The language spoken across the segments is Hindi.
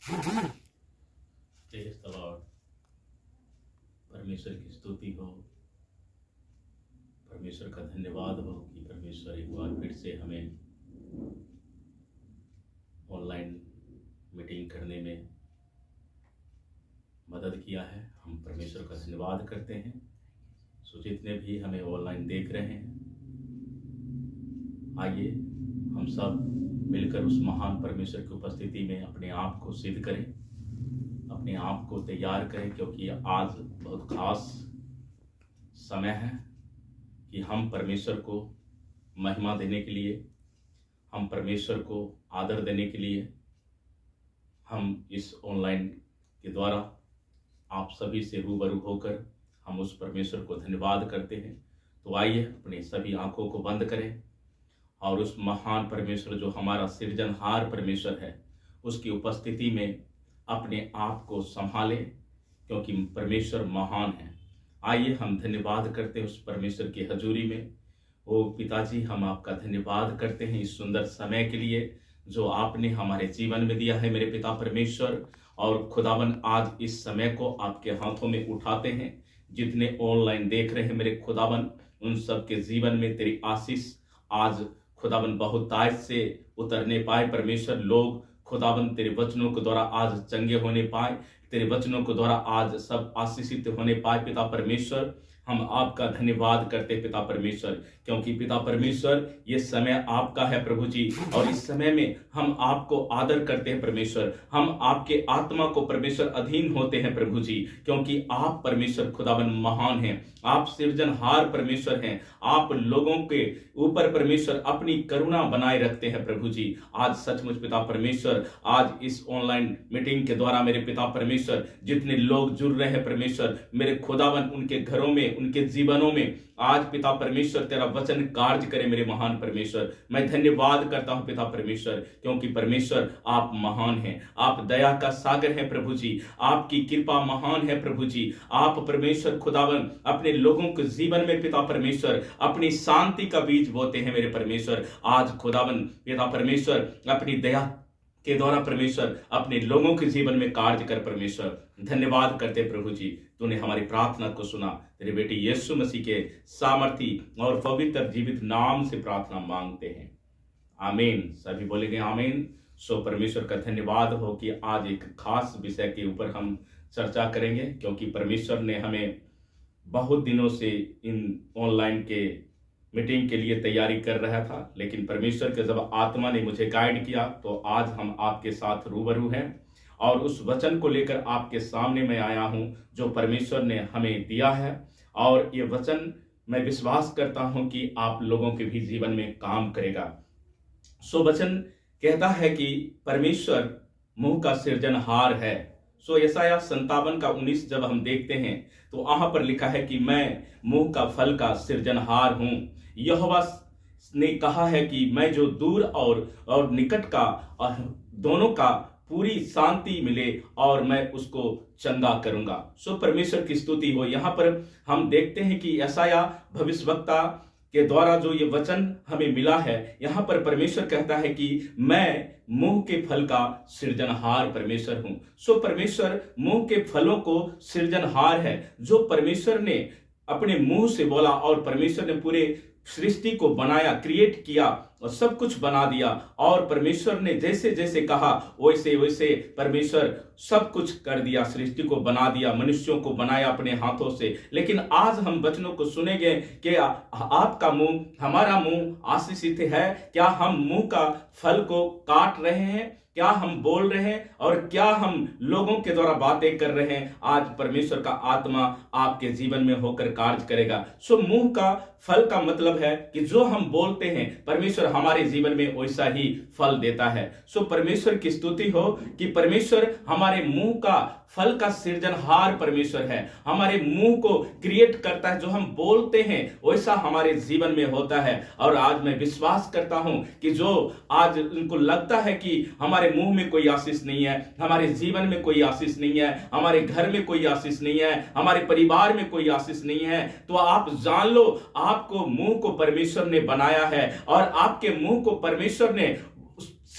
Praise the Lord. परमेश्वर की स्तुति हो, परमेश्वर का धन्यवाद हो कि परमेश्वर एक बार फिर से हमें ऑनलाइन मीटिंग करने में मदद किया है। हम परमेश्वर का धन्यवाद करते हैं। सो जितने भी हमें ऑनलाइन देख रहे हैं, आइए हम सब मिलकर उस महान परमेश्वर की उपस्थिति में अपने आप को सिद्ध करें, अपने आप को तैयार करें, क्योंकि आज बहुत खास समय है कि हम परमेश्वर को महिमा देने के लिए, हम परमेश्वर को आदर देने के लिए, हम इस ऑनलाइन के द्वारा आप सभी से रूबरू होकर हम उस परमेश्वर को धन्यवाद करते हैं। तो आइए अपनी सभी आंखों को बंद करें और उस महान परमेश्वर जो हमारा सृजनहार परमेश्वर है, उसकी उपस्थिति में अपने आप को संभालें, क्योंकि परमेश्वर महान है। आइए हम धन्यवाद करते हैं उस परमेश्वर की हजूरी में। ओ पिताजी, हम आपका धन्यवाद करते हैं इस सुंदर समय के लिए जो आपने हमारे जीवन में दिया है मेरे पिता परमेश्वर। और खुदावन, आज इस समय को आपके हाथों में उठाते हैं। जितने ऑनलाइन देख रहे हैं मेरे खुदावन, उन सब के जीवन में तेरी आशीष आज खुदावन बहुतायत से उतरने पाए परमेश्वर। लोग खुदावन तेरे वचनों के द्वारा आज चंगे होने पाए, तेरे वचनों के द्वारा आज सब आशीषित होने पाए पिता परमेश्वर। हम आपका धन्यवाद करते पिता परमेश्वर, क्योंकि पिता परमेश्वर ये समय आपका है प्रभु जी, और इस समय में हम आपको आदर करते हैं परमेश्वर। हम आपके आत्मा को परमेश्वर अधीन होते हैं प्रभु जी, क्योंकि आप परमेश्वर खुदावन महान हैं, आप सृजनहार परमेश्वर हैं। आप लोगों के ऊपर परमेश्वर अपनी करुणा बनाए रखते हैं प्रभु जी। आज सचमुच पिता परमेश्वर, आज इस ऑनलाइन मीटिंग के द्वारा मेरे पिता परमेश्वर जितने लोग जुड़ रहे हैं परमेश्वर, मेरे खुदावन उनके घरों में, उनके जीवनों में आज पिता परमेश्वर तेरा वचन कार्य करे मेरे महान परमेश्वर। मैं धन्यवाद करता हूं पिता परमेश्वर, क्योंकि परमेश्वर आप महान हैं, आप दया का सागर हैं प्रभु जी, आपकी कृपा महान है प्रभु जी। आप परमेश्वर खुदावन अपने लोगों के जीवन में पिता परमेश्वर अपनी शांति का बीज बोते हैं मेरे परमेश्वर। आज खुदावन पिता परमेश्वर अपनी दया के द्वारा परमेश्वर अपने लोगों के जीवन में कार्य कर परमेश्वर। धन्यवाद करते प्रभु जी, तूने हमारी प्रार्थना को सुना। तेरे बेटे यीशु मसीह के सामर्थी और पवित्र जीवित नाम से प्रार्थना मांगते हैं, आमीन। सभी बोलेंगे आमीन। सो परमेश्वर का धन्यवाद हो कि आज एक खास विषय के ऊपर हम चर्चा करेंगे, क्योंकि परमेश्वर ने हमें बहुत दिनों से इन ऑनलाइन के मीटिंग के लिए तैयारी कर रहा था, लेकिन परमेश्वर के जब आत्मा ने मुझे गाइड किया तो आज हम आपके साथ रूबरू हैं और उस वचन को लेकर आपके सामने मैं आया हूं जो परमेश्वर ने हमें दिया है। और ये वचन मैं विश्वास करता हूं कि आप लोगों के भी जीवन में काम करेगा। सो वचन कहता है कि परमेश्वर मुंह का सृजनहार है। सो यशायाह 57:19 जब हम देखते हैं तो वहां पर लिखा है कि मैं मुंह का फल का सृजनहार हूं। यहोवा ने कहा है कि मैं जो दूर और निकट का दोनों का पूरी शांति मिले और मैं उसको चंगा करूंगा। सो परमेश्वर की स्तुति हो। यहाँ पर हम देखते हैं कि यशायाह भविष्यवक्ता के द्वारा जो ये वचन हमें मिला है, यहाँ पर परमेश्वर कहता है कि मैं मुंह के फल का सृजनहार परमेश्वर हूं। सो परमेश्वर मुंह के फलों को सृजनहार है, जो परमेश्वर ने अपने मुंह से बोला और परमेश्वर ने पूरे सृष्टि को बनाया, क्रिएट किया और सब कुछ बना दिया। और परमेश्वर ने जैसे जैसे कहा वैसे वैसे परमेश्वर सब कुछ कर दिया, सृष्टि को बना दिया, मनुष्यों को बनाया अपने हाथों से। लेकिन आज हम वचनों को सुनेंगे कि आपका मुंह, हमारा मुंह आशीषित है। क्या हम मुंह का फल को काट रहे हैं? क्या हम बोल रहे हैं और क्या हम लोगों के द्वारा बातें कर रहे हैं? आज परमेश्वर का आत्मा आपके जीवन में होकर कार्य करेगा। सो मुंह का फल का मतलब है कि जो हम बोलते हैं परमेश्वर हमारे जीवन में वैसा ही फल देता है। सो परमेश्वर की स्तुति हो कि परमेश्वर हमारे मुंह का फल का सृजनहार परमेश्वर है, हमारे मुंह को क्रिएट करता है। जो हम बोलते हैं वैसा हमारे जीवन में होता है। और आज मैं विश्वास करता हूं कि जो आज उनको लगता है कि हमारे मुंह में कोई आशीष नहीं है, हमारे जीवन में कोई आशीष नहीं है, हमारे घर में कोई आशीष नहीं है, हमारे परिवार में कोई आशीष नहीं है, तो आप जान लो आपको मुंह को परमेश्वर ने बनाया है और आपके मुंह को परमेश्वर ने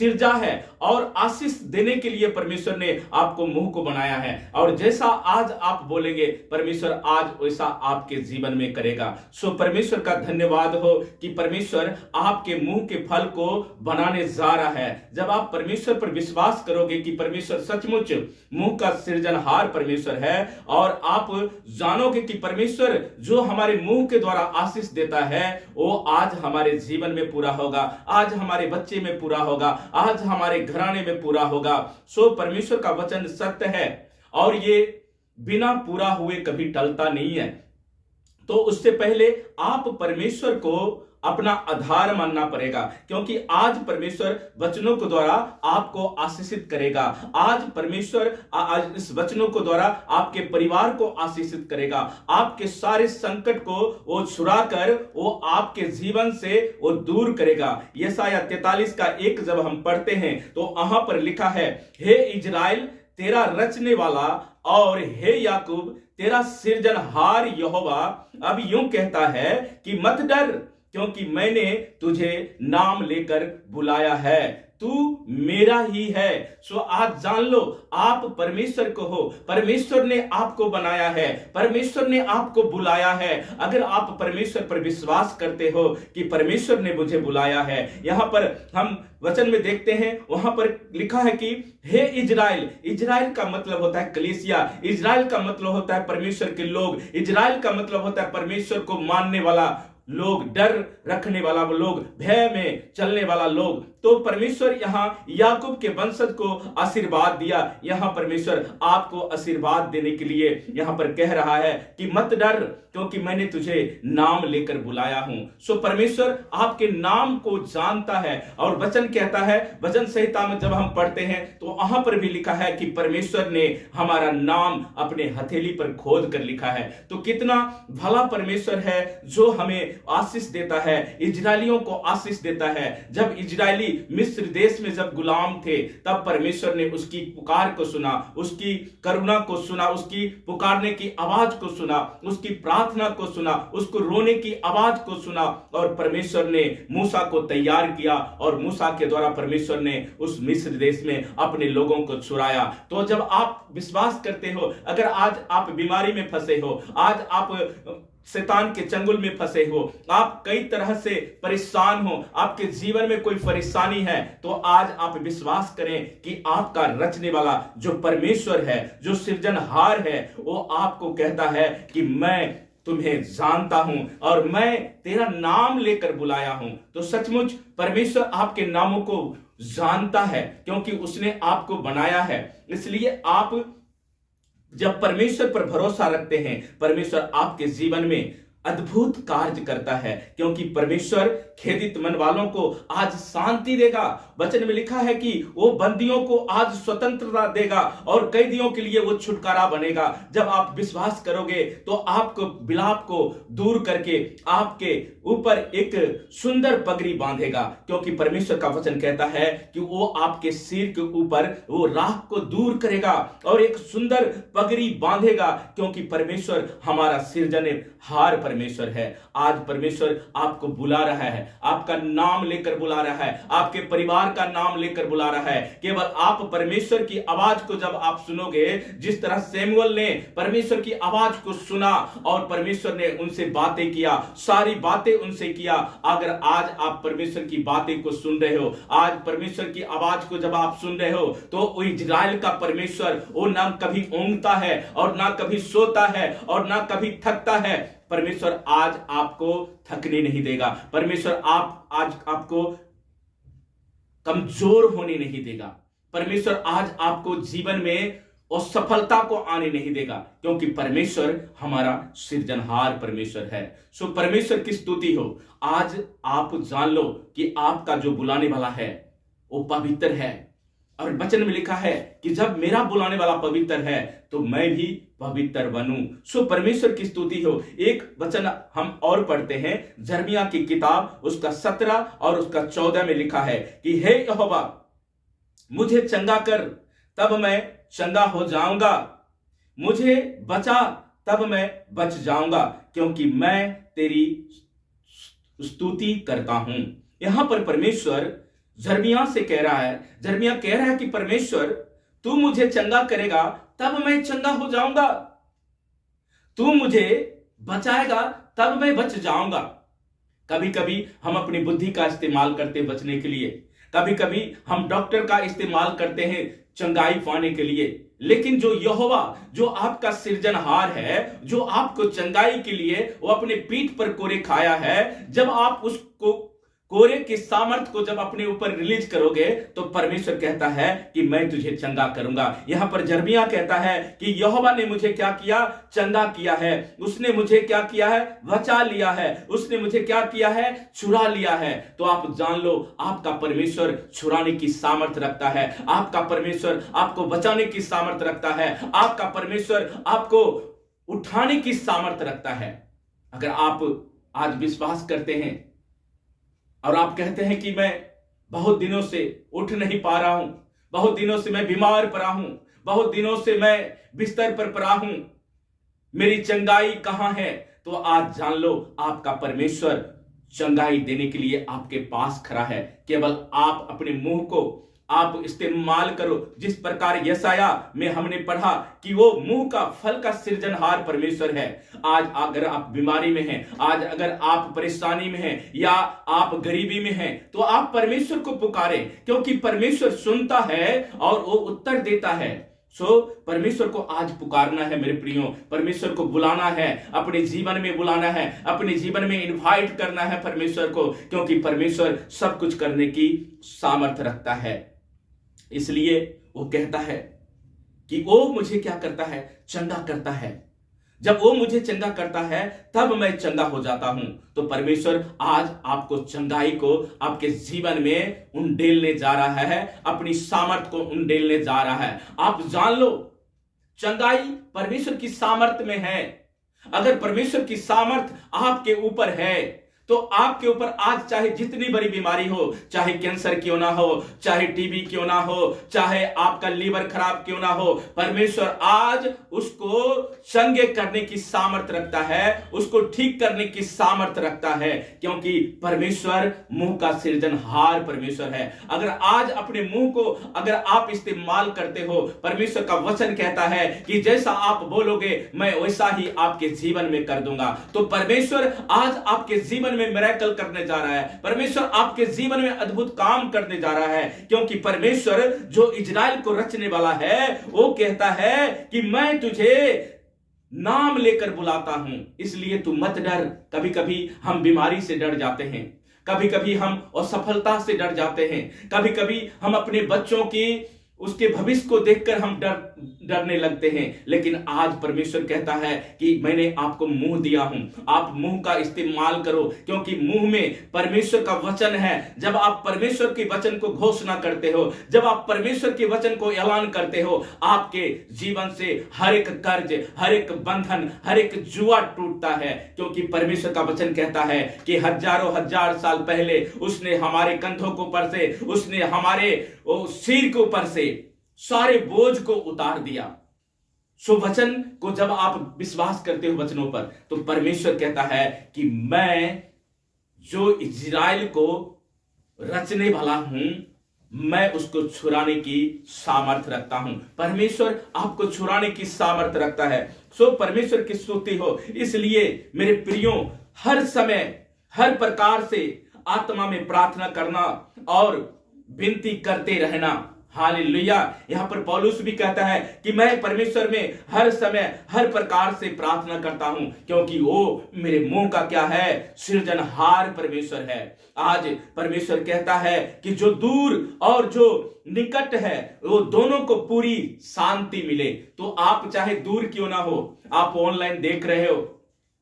सिरजा है और आशीष देने के लिए परमेश्वर ने आपको मुंह को बनाया है। और जैसा आज आप बोलेंगे परमेश्वर आज वैसा आपके जीवन में करेगा। सो परमेश्वर का धन्यवाद हो कि परमेश्वर आपके मुंह के फल को बनाने जा रहा है। जब आप परमेश्वर पर विश्वास करोगे कि परमेश्वर सचमुच मुंह का सृजनहार परमेश्वर है और आप जानोगे कि परमेश्वर जो हमारे मुंह के द्वारा आशीष देता है वो आज हमारे जीवन में पूरा होगा, आज हमारे बच्चे में पूरा होगा, आज हमारे घराने में पूरा होगा। सो परमेश्वर का वचन सत्य है और ये बिना पूरा हुए कभी टलता नहीं है। तो उससे पहले आप परमेश्वर को अपना आधार मानना पड़ेगा, क्योंकि आज परमेश्वर वचनों के द्वारा आपको आशीषित करेगा। आज परमेश्वर आज इस वचनों के द्वारा आपके परिवार को आशीषित करेगा। आपके सारे संकट को वो छुड़ाकर वो आपके जीवन से वो दूर करेगा। यशायाह 43 का 1 जब हम पढ़ते हैं तो वहां पर लिखा है, हे इजराइल तेरा रचने वाला और हे याकूब तेरा सृजनहार यहोवा अब यूं कहता है कि मत डर, क्योंकि मैंने तुझे नाम लेकर बुलाया है, तू मेरा ही है। सो आज जान लो आप परमेश्वर को हो, परमेश्वर ने आपको बनाया है, परमेश्वर ने आपको बुलाया है। अगर आप परमेश्वर पर विश्वास करते हो कि परमेश्वर ने मुझे बुलाया है, यहां पर हम वचन में देखते हैं वहां पर लिखा है कि हे इजराइल, इजराइल का मतलब होता है कलीसिया, इजराइल का मतलब होता है परमेश्वर के लोग, इजराइल का मतलब होता है परमेश्वर को मानने वाला लोग, डर रखने वाला लोग, भय में चलने वाला लोग। तो परमेश्वर यहां याकूब के वंशज को आशीर्वाद दिया। यहां परमेश्वर आपको आशीर्वाद देने के लिए यहां पर कह रहा है कि मत डर, क्योंकि मैंने तुझे नाम लेकर बुलाया हूं। सो परमेश्वर आपके नाम को जानता है और वचन कहता है, वचन संहिता में जब हम पढ़ते हैं तो वहां पर भी लिखा है कि परमेश्वर ने हमारा नाम अपने हथेली पर खोद कर लिखा है। तो कितना भला परमेश्वर है जो हमें आशीष देता है, इजरायलियों को आशीष देता है। जब इजरायली मिस्र देश में जब गुलाम थे तब परमेश्वर ने उसकी पुकार को सुना, उसकी करुणा को सुना, उसकी पुकारने की आवाज को सुना, उसकी प्रार्थना को सुना, उसको रोने की आवाज को सुना और परमेश्वर ने मूसा को तैयार किया और मूसा के द्वारा परमेश्वर ने उस मिस्र देश में अपने लोगों को छुड़ाया। तो जब आप विश्वास करते हो, अगर आज आप बीमारी में फंसे हो, आज आप शैतान के चंगुल में फंसे हो, आप कई तरह से परेशान हो, आपके जीवन में कोई परेशानी है, तो आज आप विश्वास करें कि आपका रचने वाला जो परमेश्वर है, जो सृजनहार है, वो आपको कहता है कि मैं तुम्हें जानता हूं और मैं तेरा नाम लेकर बुलाया हूं। तो सचमुच परमेश्वर आपके नामों को जानता है, क्योंकि उसने आपको बनाया है। इसलिए आप जब परमेश्वर पर भरोसा रखते हैं, परमेश्वर आपके जीवन में अद्भुत कार्य करता है, क्योंकि परमेश्वर खेदित मन वालों को आज शांति देगा। वचन में लिखा है कि वो बंदियों को आज स्वतंत्रता देगा और कैदियों के लिए वो छुटकारा बनेगा। जब आप विश्वास करोगे तो आपको विलाप को दूर करके आपके ऊपर एक सुंदर पगड़ी बांधेगा, क्योंकि परमेश्वर का वचन कहता है कि वो आपके सिर के ऊपर वो राख को दूर करेगा और एक सुंदर पगड़ी बांधेगा, क्योंकि परमेश्वर हमारा सृजनहार परमेश्वर है। आज परमेश्वर आपको बुला रहा है, आपका नाम लेकर बुला रहा है, आपके परिवार का नाम लेकर बुला रहा है। केवल आप परमेश्वर की आवाज को जब आप सुनोगे, जिस तरह सैमुअल ने परमेश्वर की आवाज को सुना और परमेश्वर ने उनसे बातें किया, सारी बातें उनसे किया। अगर आज आप परमेश्वर की बातें को सुन रहे हो, आज परमेश्वर की आवाज को जब आप सुन रहे हो, तो वो इजराइल का परमेश्वर वो ना कभी ऊँघता है और ना कभी सोता है और ना कभी थकता है। परमेश्वर आज आपको थकने नहीं देगा। परमेश्वर आज आपको कमजोर होने नहीं देगा। परमेश्वर आज आपको जीवन में असफलता को आने नहीं देगा, क्योंकि परमेश्वर हमारा सृजनहार परमेश्वर है। सो परमेश्वर की स्तुति हो। आज आप जान लो कि आपका जो बुलाने वाला है वो पवित्र है, और वचन में लिखा है कि जब मेरा बुलाने वाला पवित्र है तो मैं भी पवित्र बनूं। सो परमेश्वर की स्तुति हो। एक वचन हम और पढ़ते हैं, यिर्मयाह की किताब उसका 17 और उसका 14 में लिखा है कि हे यहोवा मुझे चंगा कर तब मैं चंगा हो जाऊंगा, मुझे बचा तब मैं बच जाऊंगा, क्योंकि मैं तेरी स्तुति करता हूं। यहां पर परमेश्वर जर्मिया से कह रहा है, जर्मिया कह रहा है कि परमेश्वर तू मुझे चंगा करेगा तब मैं चंगा हो जाऊंगा, तू मुझे बचाएगा तब मैं बच जाऊंगा। कभी कभी हम अपनी बुद्धि का इस्तेमाल करते बचने के लिए, कभी कभी हम डॉक्टर का इस्तेमाल करते हैं चंगाई पाने के लिए, लेकिन जो यहोवा, जो आपका सृजनहार है, जो आपको चंगाई के लिए वो अपने पीठ पर कोरे खाया है, जब आप उसको कोरे की सामर्थ को जब अपने ऊपर रिलीज करोगे तो परमेश्वर कहता है कि मैं तुझे चंगा करूंगा। यहां पर जर्मिया कहता है कि यहोवा ने मुझे क्या किया, चंगा किया है, उसने मुझे क्या किया है, बचा लिया है, उसने मुझे क्या किया है, छुड़ा लिया है। तो आप जान लो आपका परमेश्वर छुड़ाने की सामर्थ रखता है, आपका परमेश्वर आपको बचाने की सामर्थ रखता है, आपका परमेश्वर आपको उठाने की सामर्थ रखता है। अगर आप आज विश्वास करते हैं और आप कहते हैं कि मैं बहुत दिनों से उठ नहीं पा रहा हूं, बहुत दिनों से मैं बीमार पड़ा हूं, बहुत दिनों से मैं बिस्तर पर पड़ा हूं, मेरी चंगाई कहां है, तो आज जान लो आपका परमेश्वर चंगाई देने के लिए आपके पास खड़ा है। केवल आप अपने मुंह को आप इस्तेमाल करो, जिस प्रकार यशाया में हमने पढ़ा कि वो मुंह का फल का सृजनहार परमेश्वर है। आज अगर आप बीमारी में हैं, आज अगर आप परेशानी में हैं या आप गरीबी में हैं, तो आप परमेश्वर को पुकारें, क्योंकि परमेश्वर सुनता है और वो उत्तर देता है। परमेश्वर को आज पुकारना है मेरे प्रियो, परमेश्वर को बुलाना है, अपने जीवन में बुलाना है, अपने जीवन में इनवाइट करना है परमेश्वर को, क्योंकि परमेश्वर सब कुछ करने की सामर्थ्य रखता है। इसलिए वो कहता है कि वो मुझे क्या करता है, चंगा करता है। जब वो मुझे चंगा करता है तब मैं चंगा हो जाता हूं। तो परमेश्वर आज आपको चंगाई को आपके जीवन में उंडेलने जा रहा है, अपनी सामर्थ को उंडेलने जा रहा है। आप जान लो चंगाई परमेश्वर की सामर्थ में है। अगर परमेश्वर की सामर्थ आपके ऊपर है तो आपके ऊपर आज चाहे जितनी बड़ी बीमारी हो, चाहे कैंसर क्यों ना हो, चाहे टीबी क्यों ना हो, चाहे आपका लीवर खराब क्यों ना हो, परमेश्वर आज उसको चंगे करने की सामर्थ रखता है, उसको ठीक करने की सामर्थ रखता है, क्योंकि परमेश्वर मुंह का सृजनहार परमेश्वर है। अगर आज अपने मुंह को अगर आप इस्तेमाल करते हो, परमेश्वर का वचन कहता है कि जैसा आप बोलोगे मैं वैसा ही आपके जीवन में कर दूंगा। तो परमेश्वर आज आपके जीवन में मिरेकल करने जा रहा है, परमेश्वर आपके जीवन में अद्भुत काम करने जा रहा है, क्योंकि परमेश्वर जो इजराइल को रचने वाला है वो कहता है कि मैं तुझे नाम लेकर बुलाता हूं, इसलिए तू मत डर। कभी कभी हम बीमारी से डर जाते हैं, कभी कभी हम असफलता से डर जाते हैं, कभी कभी हम अपने बच्चों की उसके भविष्य को देखकर हम डरने लगते हैं, लेकिन आज परमेश्वर कहता है कि मैंने आपको मुंह दिया हूं, आप मुंह का इस्तेमाल करो, क्योंकि मुंह में परमेश्वर का वचन है। जब आप परमेश्वर के वचन को घोषणा करते हो, जब आप परमेश्वर के वचन को ऐलान करते हो, आपके जीवन से हर एक कर्ज, हर एक बंधन, हर एक जुआ टूटता है, क्योंकि परमेश्वर का वचन कहता है कि हजारों हजार साल पहले उसने हमारे कंधों के ऊपर से, उसने हमारे सिर के ऊपर से सारे बोझ को उतार दिया। सो वचन को जब आप विश्वास करते हो वचनों पर, तो परमेश्वर कहता है कि मैं जो इजराइल को रचने वाला हूं, मैं उसको छुड़ाने की सामर्थ्य रखता हूं। परमेश्वर आपको छुड़ाने की सामर्थ्य रखता है। सो परमेश्वर की स्तुति हो। इसलिए मेरे प्रियो, हर समय हर प्रकार से आत्मा में प्रार्थना करना और विनती करते रहना। हालेलुया। यहां पर पौलुस भी कहता है कि मैं परमेश्वर में हर समय हर प्रकार से प्रार्थना करता हूं, क्योंकि वो मेरे मुंह का क्या है, सृजनहार परमेश्वर है। आज परमेश्वर कहता है कि जो दूर और जो निकट है वो दोनों को पूरी शांति मिले। तो आप चाहे दूर क्यों ना हो, आप ऑनलाइन देख रहे हो,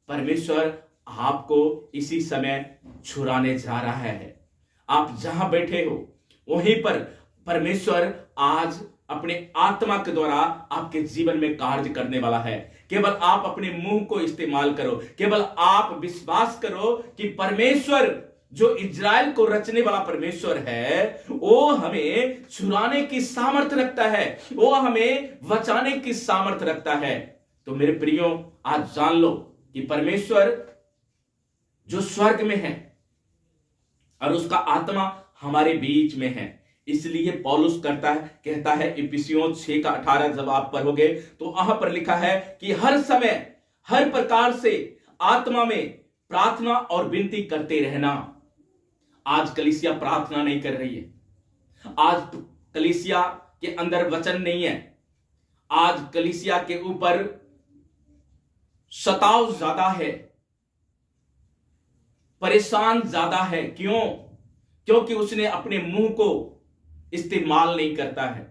परमेश्वर आपको इसी समय छुड़ाने जा रहा है। आप जहां बैठे हो वहीं पर परमेश्वर आज अपने आत्मा के द्वारा आपके जीवन में कार्य करने वाला है। केवल आप अपने मुंह को इस्तेमाल करो, केवल आप विश्वास करो कि परमेश्वर जो इजराइल को रचने वाला परमेश्वर है, वो हमें छुड़ाने की सामर्थ्य रखता है, वो हमें बचाने की सामर्थ्य रखता है। तो मेरे प्रियो, आज जान लो कि परमेश्वर जो स्वर्ग में है और उसका आत्मा हमारे बीच में है। इसलिए पौलुस कहता है इफिसियों 6:18 जब आप पढ़ोगे तो वहां पर लिखा है कि हर समय हर प्रकार से आत्मा में प्रार्थना और विनती करते रहना। आज कलीसिया प्रार्थना नहीं कर रही है, आज कलीसिया के अंदर वचन नहीं है, आज कलीसिया के ऊपर सताव ज्यादा है, परेशान ज्यादा है। क्यों? क्योंकि उसने अपने मुंह को इस्तेमाल नहीं करता है।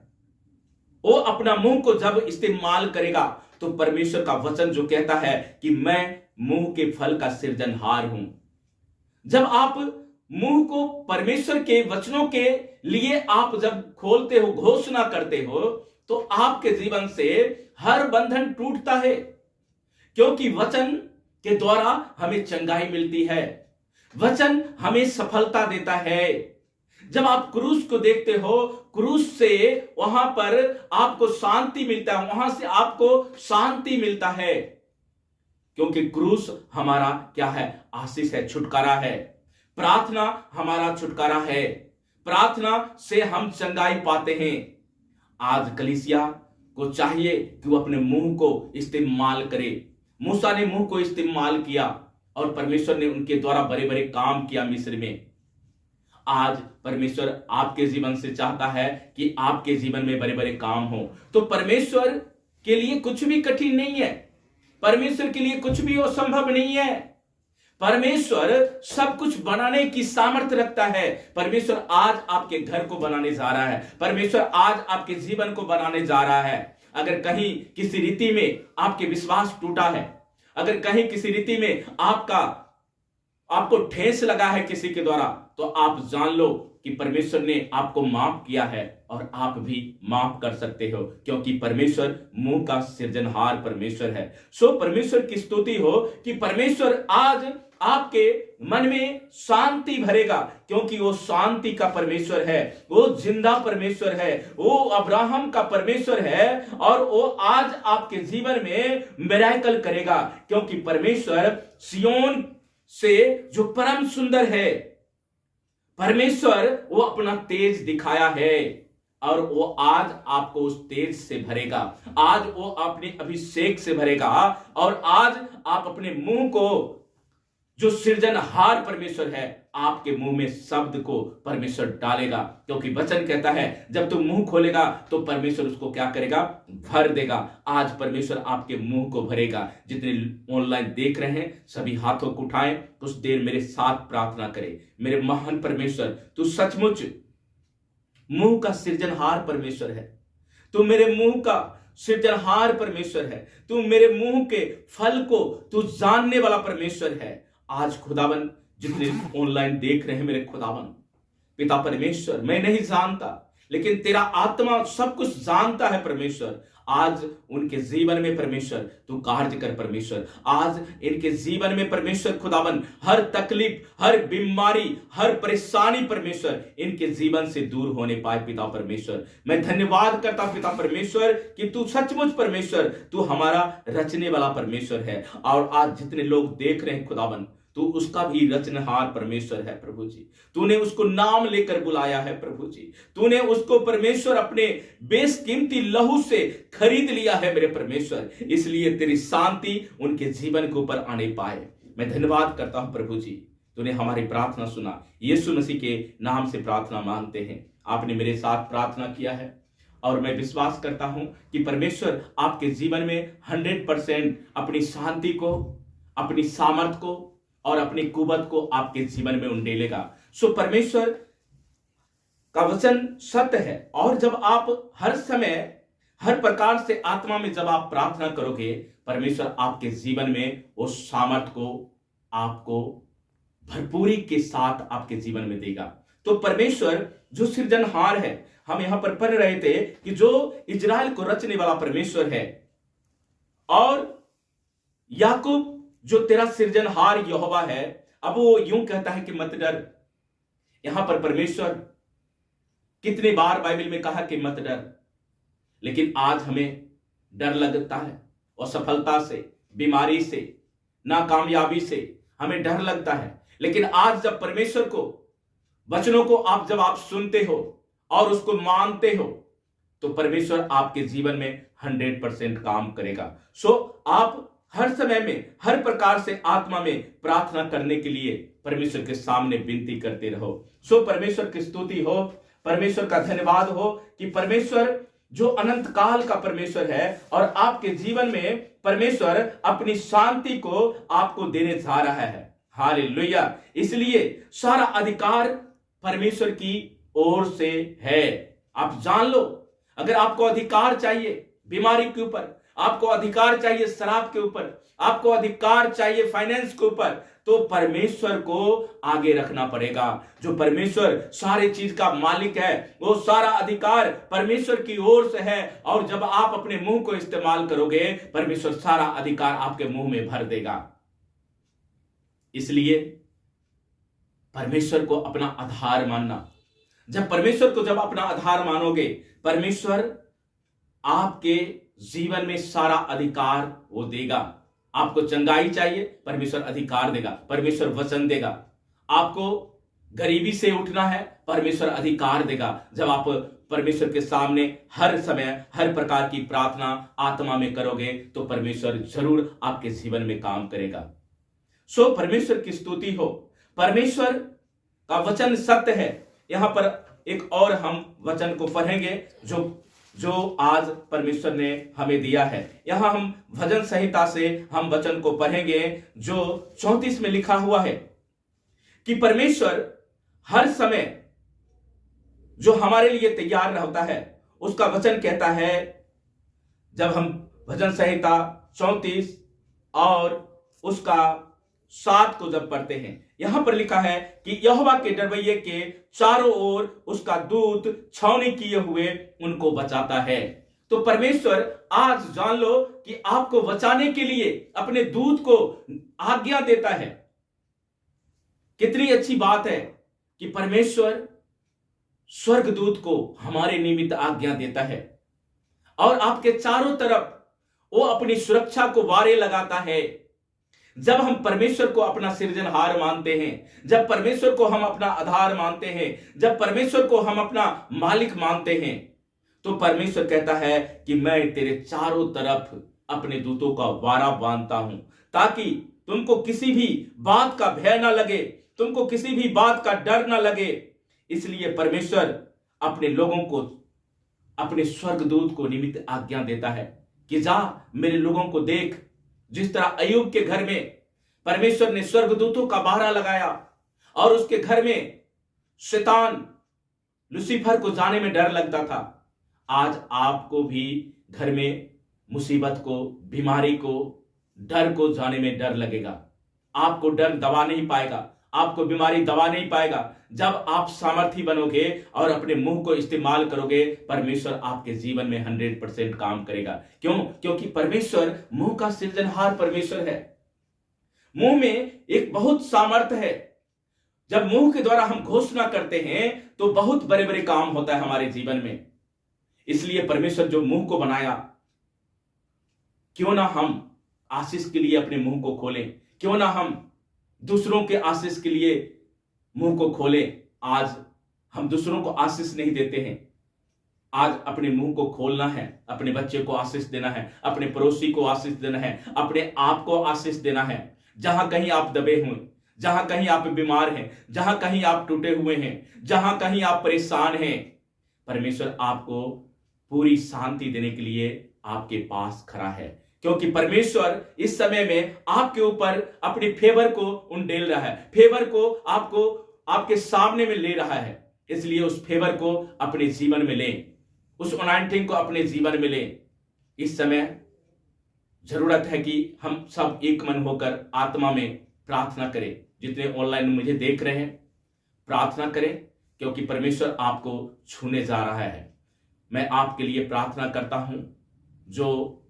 वो अपना मुंह को जब इस्तेमाल करेगा तो परमेश्वर का वचन जो कहता है कि मैं मुंह के फल का सृजनहार हूं। जब आप मुंह को परमेश्वर के वचनों के लिए आप जब खोलते हो, घोषणा करते हो, तो आपके जीवन से हर बंधन टूटता है, क्योंकि वचन के द्वारा हमें चंगाई मिलती है, वचन हमें सफलता देता है। जब आप क्रूस को देखते हो, क्रूस से वहां पर आपको शांति मिलता है, वहां से आपको शांति मिलता है, क्योंकि क्रूस हमारा क्या है? आशीष है, छुटकारा है। प्रार्थना हमारा छुटकारा है, प्रार्थना से हम चंगाई पाते हैं। आज कलीसिया को चाहिए कि वो अपने मुंह को इस्तेमाल करे। मूसा ने मुंह को इस्तेमाल किया और परमेश्वर ने उनके द्वारा बड़े बड़े काम किया मिस्र में। आज परमेश्वर आपके जीवन से चाहता है कि आपके जीवन में बड़े बड़े काम हो। तो परमेश्वर के लिए कुछ भी कठिन नहीं है, परमेश्वर के लिए कुछ भी असंभव नहीं है। परमेश्वर सब कुछ बनाने की सामर्थ्य रखता है। परमेश्वर आज आपके घर को बनाने जा रहा है, परमेश्वर आज आपके जीवन को बनाने जा रहा है। अगर कहीं किसी रीति में आपके विश्वास टूटा है, अगर कहीं किसी रीति में आपको ठेस लगा है किसी के द्वारा, तो आप जान लो कि परमेश्वर ने आपको माफ किया है और आप भी माफ कर सकते हो, क्योंकि परमेश्वर मुंह का सृजनहार परमेश्वर है। सो परमेश्वर की स्तुति हो कि परमेश्वर आज आपके मन में शांति भरेगा, क्योंकि वो शांति का परमेश्वर है, वो जिंदा परमेश्वर है, वो अब्राहम का परमेश्वर है और वो आज आपके जीवन में मिरेकल करेगा, क्योंकि परमेश्वर सियोन से जो परम सुंदर है, परमेश्वर वो अपना तेज दिखाया है और वो आज आपको उस तेज से भरेगा, आज वो अपने अभिषेक से भरेगा और आज आप अपने मुंह को, जो सृजनहार परमेश्वर है, आपके मुंह में शब्द को परमेश्वर डालेगा, क्योंकि वचन कहता है जब तुम मुंह खोलेगा तो परमेश्वर उसको क्या करेगा? भर देगा। आज परमेश्वर आपके मुंह को भरेगा। जितने ऑनलाइन देख रहे हैं सभी हाथों को उठाएं, कुछ देर मेरे साथ प्रार्थना करें। मेरे महान परमेश्वर, तू सचमुच मुंह का सृजनहार परमेश्वर है, तू मेरे मुंह का सृजनहार परमेश्वर है, तू मेरे मुंह के फल को तू जानने वाला परमेश्वर है। आज खुदावन जितने ऑनलाइन देख रहे हैं मेरे खुदावन पिता परमेश्वर, मैं नहीं जानता लेकिन तेरा आत्मा सब कुछ जानता है परमेश्वर। आज उनके जीवन में परमेश्वर तू कार्य कर परमेश्वर। आज इनके जीवन में परमेश्वर खुदावन हर तकलीफ, हर बीमारी, हर परेशानी परमेश्वर इनके जीवन से दूर होने पाए पिता परमेश्वर। मैं धन्यवाद करता पिता परमेश्वर कि तू सचमुच परमेश्वर, तू हमारा रचने वाला परमेश्वर है। और आज जितने लोग देख रहे हैं खुदावन, तू उसका भी रचनहार परमेश्वर है प्रभु जी। तूने उसको नाम लेकर बुलाया है प्रभु जी, तूने उसको परमेश्वर अपने बेशकीमती लहू से खरीद लिया है मेरे परमेश्वर, इसलिए तेरी शांति उनके जीवन के ऊपर आने पाए। मैं धन्यवाद करता हूं प्रभु जी, तूने हमारी प्रार्थना सुना। यीशु मसीह के नाम से प्रार्थना मांगते हैं। आपने मेरे साथ प्रार्थना किया है और मैं विश्वास करता हूं कि परमेश्वर आपके जीवन में 100% अपनी शांति को, अपनी सामर्थ को और अपनी कुवत को आपके जीवन में उंडेलेगा। सो परमेश्वर का वचन सत्य है और जब आप हर समय हर प्रकार से आत्मा में जब आप प्रार्थना करोगे, परमेश्वर आपके जीवन में उस सामर्थ को आपको भरपूरी के साथ आपके जीवन में देगा। तो परमेश्वर जो सृजनहार है, हम यहां पर पढ़ रहे थे कि जो इजराइल को रचने वाला परमेश्वर है और याकूब जो तेरा सृजनहार यहोवा है। अब वो यूं कहता है कि मत डर। यहां पर परमेश्वर कितनी बार बाइबल में कहा कि मत डर, लेकिन आज हमें डर लगता है। असफलता से, बीमारी से, नाकामयाबी से हमें डर लगता है। लेकिन आज जब परमेश्वर को वचनों को जब आप सुनते हो और उसको मानते हो तो परमेश्वर आपके जीवन में 100% काम करेगा। सो आप हर समय में, हर प्रकार से आत्मा में प्रार्थना करने के लिए परमेश्वर के सामने विनती करते रहो। सो परमेश्वर की स्तुति हो, परमेश्वर का धन्यवाद हो कि परमेश्वर जो अनंत काल का परमेश्वर है और आपके जीवन में परमेश्वर अपनी शांति को आपको देने जा रहा है। हालेलुया। इसलिए सारा अधिकार परमेश्वर की ओर से है। आप जान लो, अगर आपको अधिकार चाहिए बीमारी के ऊपर, आपको अधिकार चाहिए शराब के ऊपर, आपको अधिकार चाहिए फाइनेंस के ऊपर, तो परमेश्वर को आगे रखना पड़ेगा। जो परमेश्वर सारे चीज का मालिक है, वो सारा अधिकार परमेश्वर की ओर से है। और जब आप अपने मुंह को इस्तेमाल करोगे, परमेश्वर सारा अधिकार आपके मुंह में भर देगा। इसलिए परमेश्वर को अपना आधार मानना। जब परमेश्वर को जब अपना आधार मानोगे, परमेश्वर आपके जीवन में सारा अधिकार वो देगा। आपको चंगाई चाहिए, परमेश्वर अधिकार देगा, परमेश्वर वचन देगा। आपको गरीबी से उठना है, परमेश्वर अधिकार देगा। जब आप परमेश्वर के सामने हर समय हर प्रकार की प्रार्थना आत्मा में करोगे तो परमेश्वर जरूर आपके जीवन में काम करेगा। सो परमेश्वर की स्तुति हो। परमेश्वर का वचन सत्य है। यहां पर एक और हम वचन को पढ़ेंगे जो आज परमेश्वर ने हमें दिया है। यहां हम भजन संहिता से हम वचन को पढ़ेंगे जो 34 में लिखा हुआ है कि परमेश्वर हर समय जो हमारे लिए तैयार रहता है। उसका वचन कहता है, जब हम भजन संहिता 34 और उसका 7 को जब पढ़ते हैं, यहां पर लिखा है कि यहोवा के डरवैये के चारों ओर उसका दूत छावनी किए हुए उनको बचाता है। तो परमेश्वर आज जान लो कि आपको बचाने के लिए अपने दूत को आज्ञा देता है। कितनी अच्छी बात है कि परमेश्वर स्वर्गदूत को हमारे निमित्त आज्ञा देता है और आपके चारों तरफ वो अपनी सुरक्षा को वारे लगाता है। जब हम परमेश्वर को अपना सृजनहार मानते हैं, जब परमेश्वर को हम अपना आधार मानते हैं, जब परमेश्वर को हम अपना मालिक मानते हैं, तो परमेश्वर कहता है कि मैं तेरे चारों तरफ अपने दूतों का वारा बांधता हूं, ताकि तुमको किसी भी बात का भय ना लगे, तुमको किसी भी बात का डर ना लगे। इसलिए परमेश्वर अपने लोगों को, अपने स्वर्गदूत को निमित्त आज्ञा देता है कि जा मेरे लोगों को देख। जिस तरह अय्यूब के घर में परमेश्वर ने स्वर्गदूतों का बारा लगाया और उसके घर में शैतान लूसीफर को जाने में डर लगता था, आज आपको भी घर में मुसीबत को, बीमारी को, डर को जाने में डर लगेगा। आपको डर दबा नहीं पाएगा, आपको बीमारी दबा नहीं पाएगा। जब आप सामर्थी बनोगे और अपने मुंह को इस्तेमाल करोगे, परमेश्वर आपके जीवन में 100% काम करेगा। क्यों? क्योंकि परमेश्वर मुंह का सृजनहार परमेश्वर है। मुंह में एक बहुत सामर्थ है। जब मुंह के द्वारा हम घोषणा करते हैं तो बहुत बड़े बड़े काम होता है हमारे जीवन में। इसलिए परमेश्वर जो मुंह को बनाया, क्यों ना हम आशीष के लिए अपने मुंह को खोलें, क्यों ना हम दूसरों के आशीष के लिए मुंह को खोलें। आज हम दूसरों को आशीष नहीं देते हैं, आज अपने मुंह को खोलना है, अपने बच्चे को आशीष देना है, अपने पड़ोसी को आशीष देना है, अपने आप को आशीष देना है। जहां कहीं आप दबे हुए, जहां कहीं आप बीमार हैं, जहां कहीं आप टूटे हुए हैं, जहां कहीं आप परेशान हैं, परमेश्वर आपको पूरी शांति देने के लिए आपके पास खड़ा है। क्योंकि परमेश्वर इस समय में आपके ऊपर अपनी फेवर को उंडेल रहा है, फेवर को आपको आपके सामने में ले रहा है। इसलिए उस फेवर को अपने जीवन में लें, उस अनॉइंटिंग को अपने जीवन में लें। इस समय जरूरत है कि हम सब एक मन होकर आत्मा में प्रार्थना करें। जितने ऑनलाइन मुझे देख रहे हैं, प्रार्थना करें, क्योंकि परमेश्वर आपको छूने जा रहा है। मैं आपके लिए प्रार्थना करता हूं, जो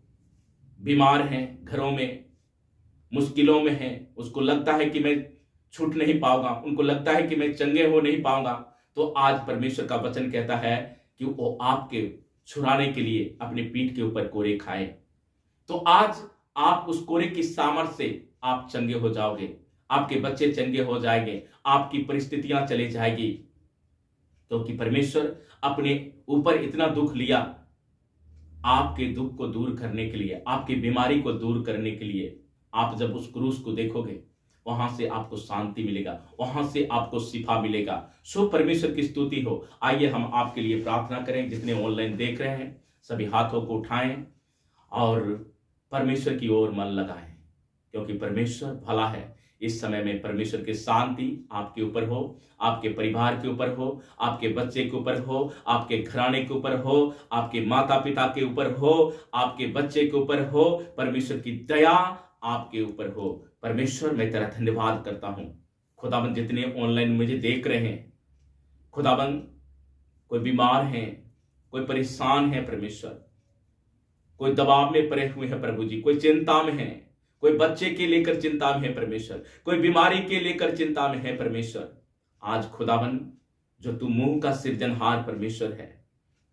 बीमार हैं, घरों में मुश्किलों में हैं, उसको लगता है कि मैं छूट नहीं पाऊंगा, उनको लगता है कि मैं चंगे हो नहीं पाऊंगा, तो आज परमेश्वर का वचन कहता है कि वो आपके छुड़ाने के लिए अपनी पीठ के ऊपर कोरे खाए। तो आज आप उस कोरे की सामर्थ से आप चंगे हो जाओगे, आपके बच्चे चंगे हो जाएंगे, आपकी परिस्थितियां चली जाएगी। क्योंकि परमेश्वर अपने ऊपर इतना दुख लिया आपके दुख को दूर करने के लिए, आपकी बीमारी को दूर करने के लिए। आप जब उस क्रूस को देखोगे, वहां से आपको शांति मिलेगा, वहां से आपको शिफा मिलेगा। सो परमेश्वर की स्तुति हो। आइए हम आपके लिए प्रार्थना करें। जितने ऑनलाइन देख रहे हैं सभी हाथों को उठाएं और परमेश्वर की ओर मन लगाएं, क्योंकि परमेश्वर भला है। इस समय में परमेश्वर की शांति आपके ऊपर हो, आपके परिवार के ऊपर हो, आपके बच्चे के ऊपर हो, आपके घराने के ऊपर हो, आपके माता पिता के ऊपर हो, आपके बच्चे के ऊपर हो। परमेश्वर की दया आपके ऊपर हो। परमेश्वर मैं तेरा धन्यवाद करता हूं। खुदाबंद जितने ऑनलाइन मुझे देख रहे हैं, खुदाबंद कोई बीमार है, कोई परेशान है परमेश्वर, कोई दबाव में पड़े हुए हैं प्रभु जी, कोई चिंता में है, कोई बच्चे के लेकर चिंता में है परमेश्वर, कोई बीमारी के लेकर चिंता में है परमेश्वर। आज खुदाबंद जो तू मुंह का सृजनहार परमेश्वर है,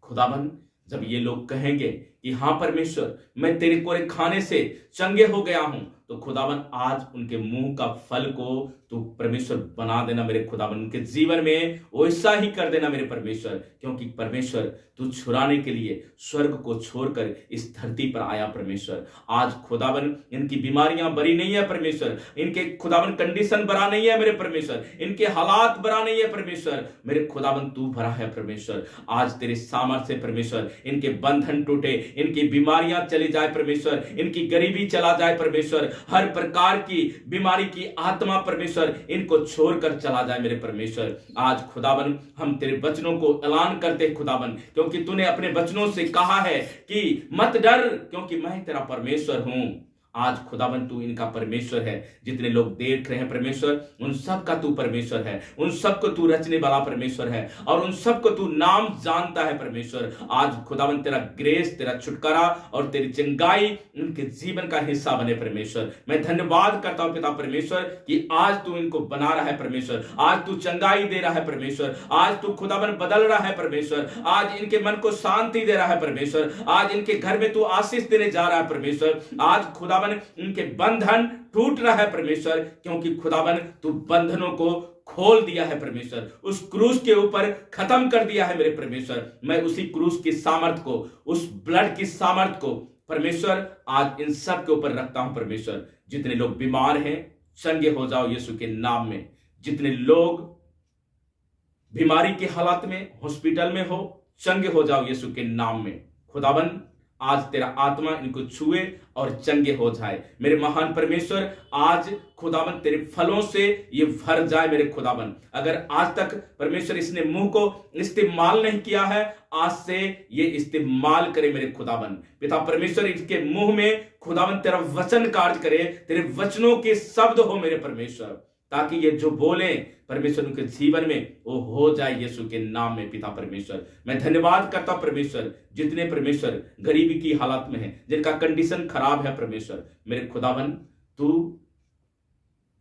खुदाबंद जब ये लोग कहेंगे कि हाँ परमेश्वर मैं तेरे कोरे खाने से चंगे हो गया हूं, तो खुदाबंद आज उनके मुंह का फल को तू परमेश्वर बना देना मेरे खुदाबंद, उनके जीवन में वैसा ही कर देना मेरे परमेश्वर। क्योंकि परमेश्वर तू छुड़ाने के लिए स्वर्ग को छोड़कर इस धरती पर आया परमेश्वर। आज खुदाबंद इनकी बीमारियां बड़ी नहीं है परमेश्वर, इनके खुदाबंद कंडीशन बड़ा नहीं है मेरे परमेश्वर, इनके हालात बड़ा नहीं है परमेश्वर, मेरे खुदाबंद तू भरा है परमेश्वर। आज तेरे सामर्थ्य से परमेश्वर इनके बंधन टूटे, इनकी बीमारियां चली जाए परमेश्वर, इनकी गरीबी चला जाए परमेश्वर, हर प्रकार की बीमारी की आत्मा परमेश्वर इनको छोड़कर चला जाए मेरे परमेश्वर। आज खुदाबंद हम तेरे वचनों को ऐलान करते खुदाबंद, क्योंकि तूने अपने वचनों से कहा है कि मत डर क्योंकि मैं तेरा परमेश्वर हूं। आज खुदाबंद तू इनका परमेश्वर है। जितने लोग देख रहे हैं परमेश्वर, उन सब का तू परमेश्वर है, उन सबको तू रचने वाला परमेश्वर है और उन सबको तू नाम जानता है परमेश्वर। आज खुदाबंद तेरा ग्रेस, तेरा छुटकारा और तेरी चंगाई उनके जीवन का हिस्सा बने परमेश्वर। मैं धन्यवाद करता हूं पिता परमेश्वर कि आज तू इनको बना रहा है परमेश्वर, आज तू चंगाई दे रहा है परमेश्वर, आज तू खुदाबंद बदल रहा है परमेश्वर, आज इनके मन को शांति दे रहा है परमेश्वर, आज इनके घर में तू आशीष देने जा रहा है परमेश्वर। आज खुदाबंद उनके बंधन टूट रहा है परमेश्वर, क्योंकि खुदाबंद तू बंधनों को खोल दिया है परमेश्वर, उस क्रूस के ऊपर खत्म कर दिया है मेरे परमेश्वर। मैं उसी क्रूस की सामर्थ को, उस ब्लड की सामर्थ को परमेश्वर आज इन सब के ऊपर रखता हूं परमेश्वर। जितने लोग बीमार हैं चंगे हो जाओ यीशु के नाम में। जितने लोग बीमारी के हालात में हॉस्पिटल में हो, चंगे हो जाओ यीशु के नाम में। खुदाबंद आज तेरा आत्मा इनको छुए और चंगे हो जाए मेरे महान परमेश्वर। आज खुदाबंद तेरे फलों से ये भर जाए मेरे खुदाबंद। अगर आज तक परमेश्वर इसने मुंह को इस्तेमाल नहीं किया है, आज से ये इस्तेमाल करे मेरे खुदाबंद। पिता परमेश्वर इसके मुंह में खुदाबंद तेरा वचन कार्य करे, तेरे वचनों के शब्द हो मेरे परमेश्वर, ताकि ये जो बोले परमेश्वर उनके जीवन में वो हो जाए यीशु के नाम में। पिता परमेश्वर मैं धन्यवाद करता हूं परमेश्वर, जितने परमेश्वर गरीबी की हालत में हैं, जिनका कंडीशन खराब है परमेश्वर, मेरे खुदाबंद तू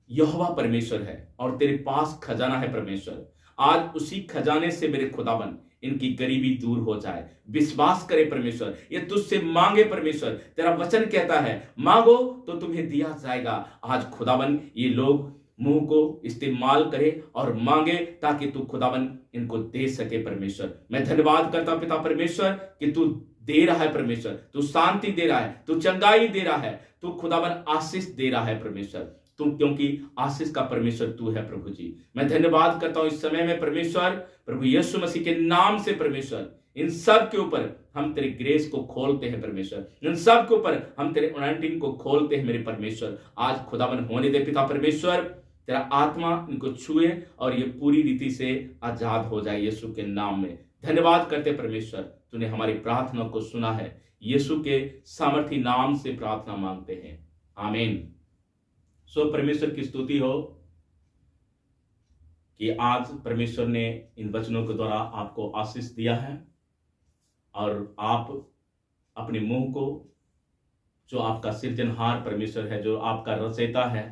यहोवा परमेश्वर है और तेरे पास खजाना है परमेश्वर। आज उसी खजाने से मेरे खुदाबंद इनकी गरीबी दूर हो जाए। विश्वास करे परमेश्वर, ये तुझसे मांगे परमेश्वर, तेरा वचन कहता है मांगो तो तुम्हें दिया जाएगा। आज खुदाबंद ये लोग मुंह को इस्तेमाल करे और मांगे ताकि तू खुदाबंद इनको दे सके परमेश्वर। मैं धन्यवाद करता हूं पिता परमेश्वर कि तू दे रहा है परमेश्वर, तू शांति दे रहा है, तू चंगाई दे रहा है, तू खुदाबंद आशीष दे रहा है परमेश्वर, तू क्योंकि आशीष का परमेश्वर तू है प्रभु जी। मैं धन्यवाद करता हूं इस समय में परमेश्वर, प्रभु यीशु मसीह के नाम से परमेश्वर इन सब के ऊपर हम तेरे ग्रेस को खोलते हैं परमेश्वर, इन सब के ऊपर हम तेरे अनॉइंटिंग को खोलते हैं मेरे परमेश्वर। आज खुदाबंद होने दे पिता परमेश्वर, तेरा आत्मा इनको छुए और ये पूरी रीति से आजाद हो जाए यीशु के नाम में। धन्यवाद करते परमेश्वर, तूने हमारी प्रार्थना को सुना है। यीशु के सामर्थी नाम से प्रार्थना मांगते हैं, आमीन। सो परमेश्वर की स्तुति हो कि आज परमेश्वर ने इन वचनों के द्वारा आपको आशीष दिया है और आप अपने मुंह को, जो आपका सृजनहार परमेश्वर है, जो आपका रचयिता है,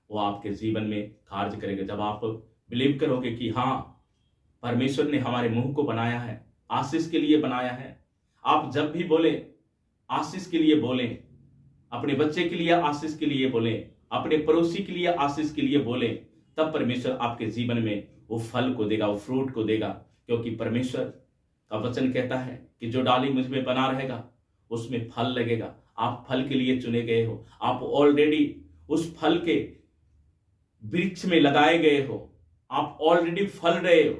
वो आपके जीवन में कार्य करेगा। जब आप बिलीव करोगे कि हाँ परमेश्वर ने हमारे मुंह को बनाया है, आशीष के लिए बनाया है। आप जब भी बोले आशीष के लिए बोलें, अपने बच्चे के लिए आशीष के लिए बोलें, अपने पड़ोसी के लिए आशीष के लिए बोलें, तब परमेश्वर आपके जीवन में वो फल को देगा, वो फ्रूट को देगा। क्योंकि परमेश्वर का वचन कहता है कि जो डाली मुझ में बना रहेगा उसमें फल लगेगा। आप फल के लिए चुने गए हो, आप ऑलरेडी उस फल के वृक्ष में लगाए गए हो, आप ऑलरेडी फल रहे हो,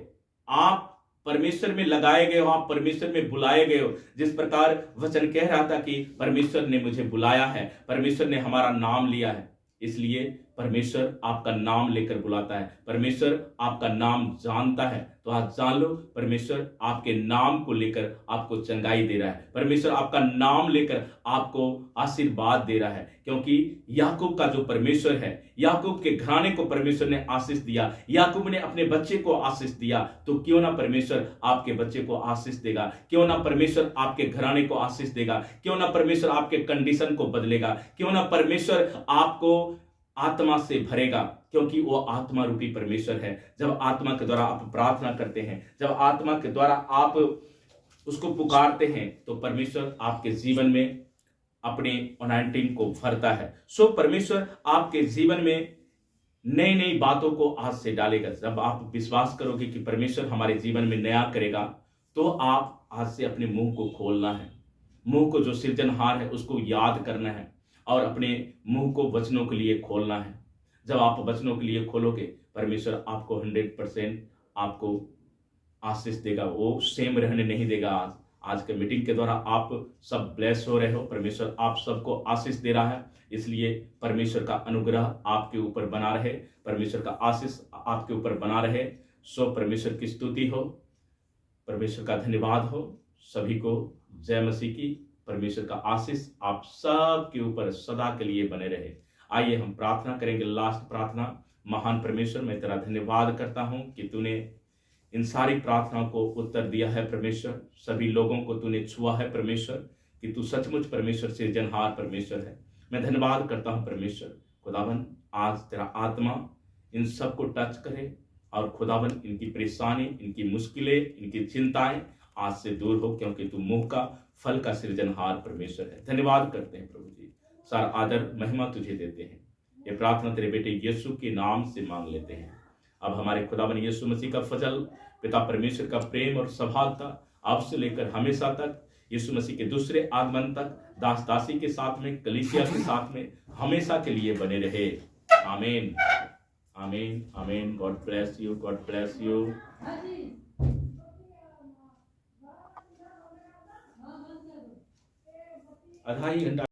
आप परमेश्वर में लगाए गए हो, आप परमेश्वर में बुलाए गए हो। जिस प्रकार वचन कह रहा था कि परमेश्वर ने मुझे बुलाया है, परमेश्वर ने हमारा नाम लिया है, इसलिए परमेश्वर आपका नाम लेकर बुलाता है, परमेश्वर आपका नाम जानता है। तो आज जान लो, परमेश्वर आपके नाम को लेकर आपको चंगाई दे रहा है, परमेश्वर आपका नाम लेकर आपको आशीर्वाद दे रहा है। क्योंकि याकूब का जो परमेश्वर है, याकूब के घराने को परमेश्वर ने आशीष दिया, याकूब ने अपने बच्चे को आशीष दिया, तो क्यों ना परमेश्वर आपके बच्चे को आशीष देगा, क्यों ना परमेश्वर आपके घराने को आशीष देगा, क्यों ना परमेश्वर आपके कंडीशन को बदलेगा, क्यों ना परमेश्वर आपको आत्मा से भरेगा, क्योंकि वो आत्मा रूपी परमेश्वर है। जब आत्मा के द्वारा आप प्रार्थना करते हैं, जब आत्मा के द्वारा आप उसको पुकारते हैं, तो परमेश्वर आपके जीवन में अपने अनॉइंटिंग को भरता है। सो परमेश्वर आपके जीवन में नई नई बातों को आज से डालेगा। जब आप विश्वास करोगे कि परमेश्वर हमारे जीवन में नया करेगा, तो आप आज से अपने मुंह को खोलना है, मुंह को जो सृजनहार है उसको याद करना है और अपने मुंह को वचनों के लिए खोलना है। जब आप वचनों के लिए खोलोगे, परमेश्वर आपको 100% आपको आशीष देगा, वो सेम रहने नहीं देगा। आज के मीटिंग के द्वारा आप सब ब्लेस हो रहे हो, परमेश्वर आप सबको आशीष दे रहा है, इसलिए परमेश्वर का अनुग्रह आपके ऊपर बना रहे, परमेश्वर का आशीष आपके ऊपर बना रहे। सो परमेश्वर की स्तुति हो, परमेश्वर का धन्यवाद हो। सभी को जय मसीह की। परमेश्वर का आशीष आप सब के ऊपर सदा के लिए बने रहे। आइए हम प्रार्थना करेंगे, लास्ट प्रार्थना। महान परमेश्वर, मैं तेरा धन्यवाद करता हूं कि तूने इन सारी प्रार्थनाओं को उत्तर दिया है परमेश्वर, सभी लोगों को तूने छुआ है परमेश्वर, कि तू सचमुच परमेश्वर सृजनहार परमेश्वर है। मैं धन्यवाद करता हूं परमेश्वर। खुदावन, आज तेरा आत्मा इन सबको टच करे और खुदावन इनकी परेशानी, इनकी मुश्किलें, इनकी चिंताएं आज से दूर हो, क्योंकि तू मुंह का फल का सृजनहार परमेश्वर है। धन्यवाद करते हैं प्रभु जी, सारा आदर महिमा तुझे देते हैं। ये प्रार्थना तेरे बेटे यीशु के नाम से मांग लेते हैं। अब हमारे खुदावन यीशु मसीह का फजल, पिता परमेश्वर का प्रेम और सभालता अब से लेकर हमेशा तक, यीशु मसीह के दूसरे आगमन तक, दास दासी के साथ में, कलीसिया के साथ में हमेशा के लिए बने रहे। आमीन, आमीन, आमीन। God bless you, God bless you. आधा ही घंटा